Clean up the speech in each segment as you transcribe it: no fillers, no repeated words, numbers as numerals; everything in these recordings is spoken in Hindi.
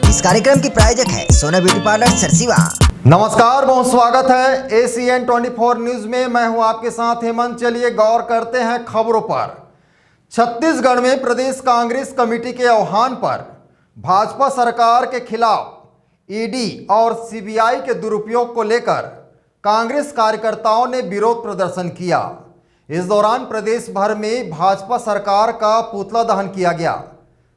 इस कार्यक्रम की प्रायोजक है सोना ब्यूटी पार्लर सरसीवा। नमस्कार, बहुत स्वागत है ACN 24 न्यूज में। मैं हूं आपके साथ हेमंत। चलिए गौर करते हैं खबरों पर। छत्तीसगढ़ में प्रदेश कांग्रेस कमेटी के आह्वान पर भाजपा सरकार के खिलाफ ईडी और CBI के दुरुपयोग को लेकर कांग्रेस कार्यकर्ताओं ने विरोध प्रदर्शन किया। इस दौरान प्रदेश भर में भाजपा सरकार का पुतला दहन किया गया।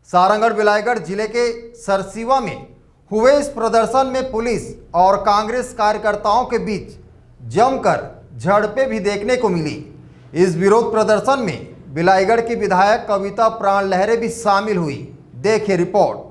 सारंगढ़ बिलाईगढ़ जिले के सरसीवा में हुए इस प्रदर्शन में पुलिस और कांग्रेस कार्यकर्ताओं के बीच जमकर झड़पें भी देखने को मिली। इस विरोध प्रदर्शन में बिलाईगढ़ की विधायक कविता प्राण लहरे भी शामिल हुई। देखिए रिपोर्ट।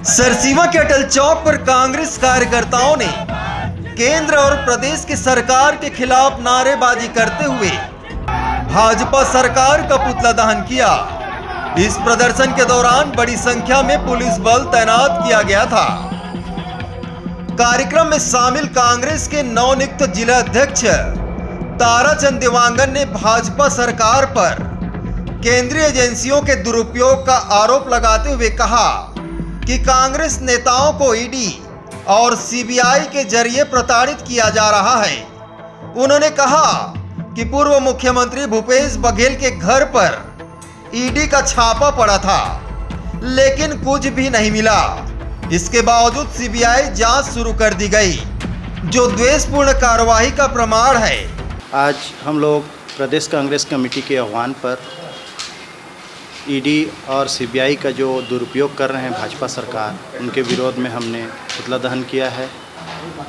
सरसीवा के अटल चौक पर कांग्रेस कार्यकर्ताओं ने केंद्र और प्रदेश की सरकार के खिलाफ नारेबाजी करते हुए भाजपा सरकार का पुतला दहन किया। इस प्रदर्शन के दौरान बड़ी संख्या में पुलिस बल तैनात किया गया था। कार्यक्रम में शामिल कांग्रेस के नवनियुक्त जिला अध्यक्ष ताराचंद देवांगन ने भाजपा सरकार पर केंद्रीय एजेंसियों के दुरुपयोग का आरोप लगाते हुए कहा कि कांग्रेस नेताओं को ईडी और CBI के जरिए प्रताड़ित किया जा रहा है। उन्होंने कहा कि पूर्व मुख्यमंत्री भूपेश बघेल के घर पर ईडी का छापा पड़ा था, लेकिन कुछ भी नहीं मिला। इसके बावजूद CBI जांच शुरू कर दी गई, जो द्वेषपूर्ण कार्रवाई का प्रमाण है। आज हम लोग प्रदेश कांग्रेस कमेटी के आह्वान पर ईडी और CBI का जो दुरुपयोग कर रहे हैं भाजपा सरकार, उनके विरोध में हमने पुतला दहन किया है।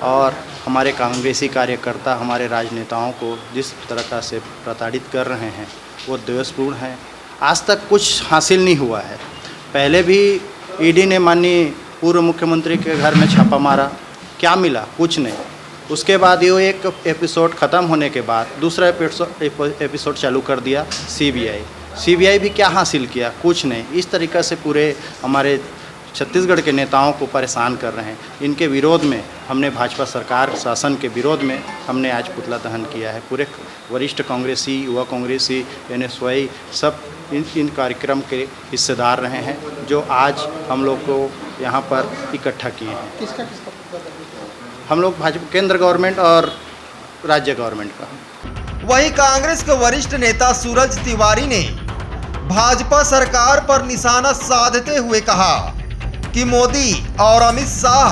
और हमारे कांग्रेसी कार्यकर्ता हमारे राजनेताओं को जिस तरह से प्रताड़ित कर रहे हैं वो द्वेषपूर्ण है। आज तक कुछ हासिल नहीं हुआ है। पहले भी ईडी ने माननीय पूर्व मुख्यमंत्री के घर में छापा मारा, क्या मिला? कुछ नहीं। उसके बाद ये एक एपिसोड ख़त्म होने के बाद दूसरा एपिसोड चालू कर दिया CBI भी क्या हासिल किया? कुछ नहीं। इस तरीक़ा से पूरे हमारे छत्तीसगढ़ के नेताओं को परेशान कर रहे हैं। इनके विरोध में हमने भाजपा सरकार शासन के विरोध में हमने आज पुतला दहन किया है। पूरे वरिष्ठ कांग्रेसी, युवा कांग्रेसी, NSY सब इन कार्यक्रम के हिस्सेदार रहे हैं, जो आज हम लोग को यहाँ पर इकट्ठा किए हैं। किसका हम लोग भाजपा केंद्र गवर्नमेंट और राज्य गवर्नमेंट का। वहीं कांग्रेस के वरिष्ठ नेता सूरज तिवारी ने भाजपा सरकार पर निशाना साधते हुए कहा कि मोदी और अमित शाह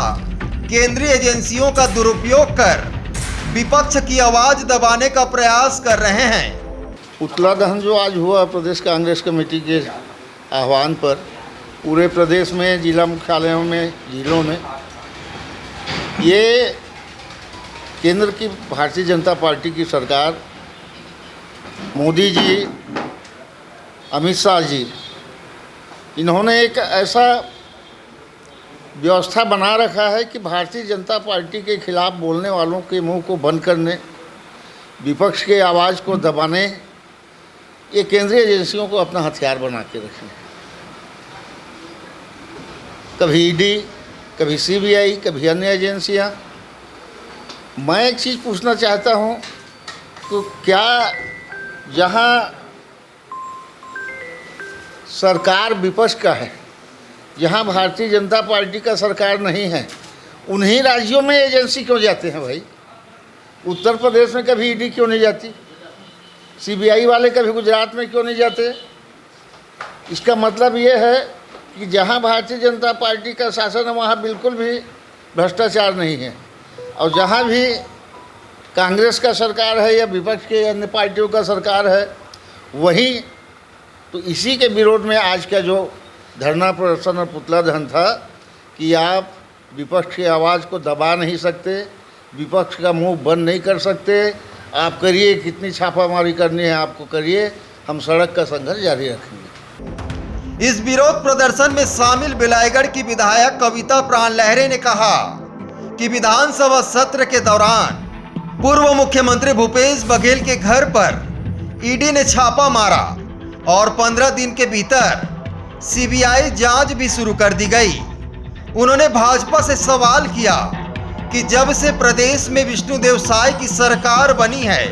केंद्रीय एजेंसियों का दुरुपयोग कर विपक्ष की आवाज दबाने का प्रयास कर रहे हैं। पुतला दहन जो आज हुआ प्रदेश कांग्रेस कमेटी के आह्वान पर पूरे प्रदेश में, जिला मुख्यालयों में, जिलों में, ये केंद्र की भारतीय जनता पार्टी की सरकार, मोदी जी, अमित शाह जी, इन्होंने एक ऐसा व्यवस्था बना रखा है कि भारतीय जनता पार्टी के खिलाफ बोलने वालों के मुंह को बंद करने, विपक्ष के आवाज़ को दबाने, ये केंद्रीय एजेंसियों को अपना हथियार बना के रखें। कभी ईडी, कभी CBI, कभी अन्य एजेंसियां। मैं एक चीज़ पूछना चाहता हूं, तो क्या जहां सरकार विपक्ष का है, जहां भारतीय जनता पार्टी का सरकार नहीं है, उन्हीं राज्यों में एजेंसी क्यों जाते हैं भाई? उत्तर प्रदेश में कभी ईडी क्यों नहीं जाती? CBI वाले कभी गुजरात में क्यों नहीं जाते? इसका मतलब ये है कि जहां भारतीय जनता पार्टी का शासन है वहाँ बिल्कुल भी भ्रष्टाचार नहीं है, और जहाँ भी कांग्रेस का सरकार है या विपक्ष के अन्य पार्टियों का सरकार है वहीं। तो इसी के विरोध में आज का जो धरना प्रदर्शन और पुतला दहन था कि आप विपक्ष की आवाज़ को दबा नहीं सकते, विपक्ष का मुंह बंद नहीं कर सकते, आप करिए, कितनी छापामारी करनी है आपको करिए, हम सड़क का संघर्ष जारी रखेंगे। इस विरोध प्रदर्शन में शामिल बिलाईगढ़ की विधायक कविता प्राण लहरे ने कहा कि विधानसभा सत्र के दौरान पूर्व मुख्यमंत्री भूपेश बघेल के घर पर ईडी ने छापा मारा और 15 दिन के भीतर सीबीआई जांच भी शुरू कर दी गई। उन्होंने भाजपा से सवाल किया कि जब से प्रदेश में विष्णुदेव साय की सरकार बनी है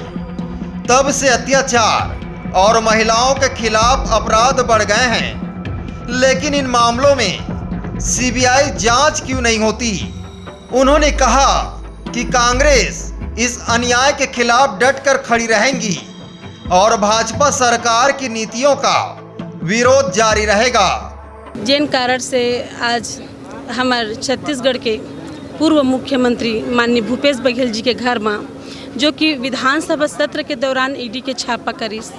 तब से अत्याचार और महिलाओं के खिलाफ अपराध बढ़ गए हैं, लेकिन इन मामलों में सीबीआई जांच क्यों नहीं होती। उन्होंने कहा कि कांग्रेस इस अन्याय के खिलाफ डटकर खड़ी रहेंगी और भाजपा सरकार की नीतियों का विरोध जारी रहेगा। जिन कारण से आज हमारे छत्तीसगढ़ के पूर्व मुख्यमंत्री माननीय भूपेश बघेल जी के घर में जो कि विधानसभा सत्र के दौरान ईडी के छापा करीस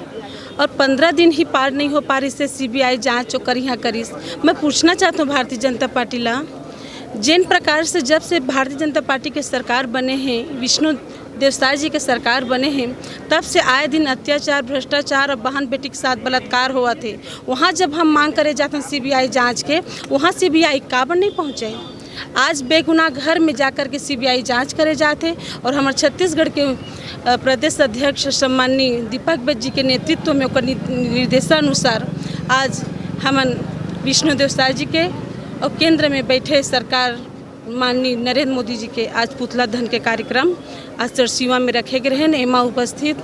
और 15 दिन ही पार नहीं हो पा रही से सीबीआई जांच जो करी यहाँ करीस। मैं पूछना चाहता हूँ भारतीय जनता पार्टी ला, जिन प्रकार से जब से भारतीय जनता पार्टी के सरकार बने हैं, विष्णुदेव साय जी के सरकार बने हैं, तब से आए दिन अत्याचार, भ्रष्टाचार और बहन बेटी के साथ बलात्कार हुआ थे। वहाँ जब हम मांग करे जाते हैं सीबीआई जांच के, वहाँ सीबीआई काबर नहीं पहुँचे। आज बेगुनाह घर में जाकर के सीबीआई जांच करे जाते और हमारे छत्तीसगढ़ के प्रदेश अध्यक्ष सम्माननीय दीपक बैज जी के नेतृत्व में ओकर निर्देशानुसार आज हमन विष्णुदेव साय जी के और केंद्र में बैठे सरकार माननीय नरेंद्र मोदी जी के आज पुतला दहन के कार्यक्रम आज सरसीवा में रखे गए हैं। एमा उपस्थित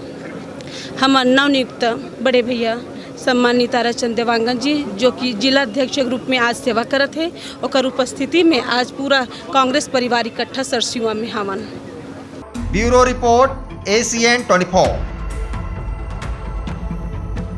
हमार नवनियुक्त बड़े भैया सम्मानित ताराचंद देवांगन जी जो कि जिला अध्यक्ष के रूप में आज सेवा करत है, और उपस्थिति में आज पूरा कांग्रेस परिवार इकट्ठा सरसीवा में हवन। Bureau report ACN 24।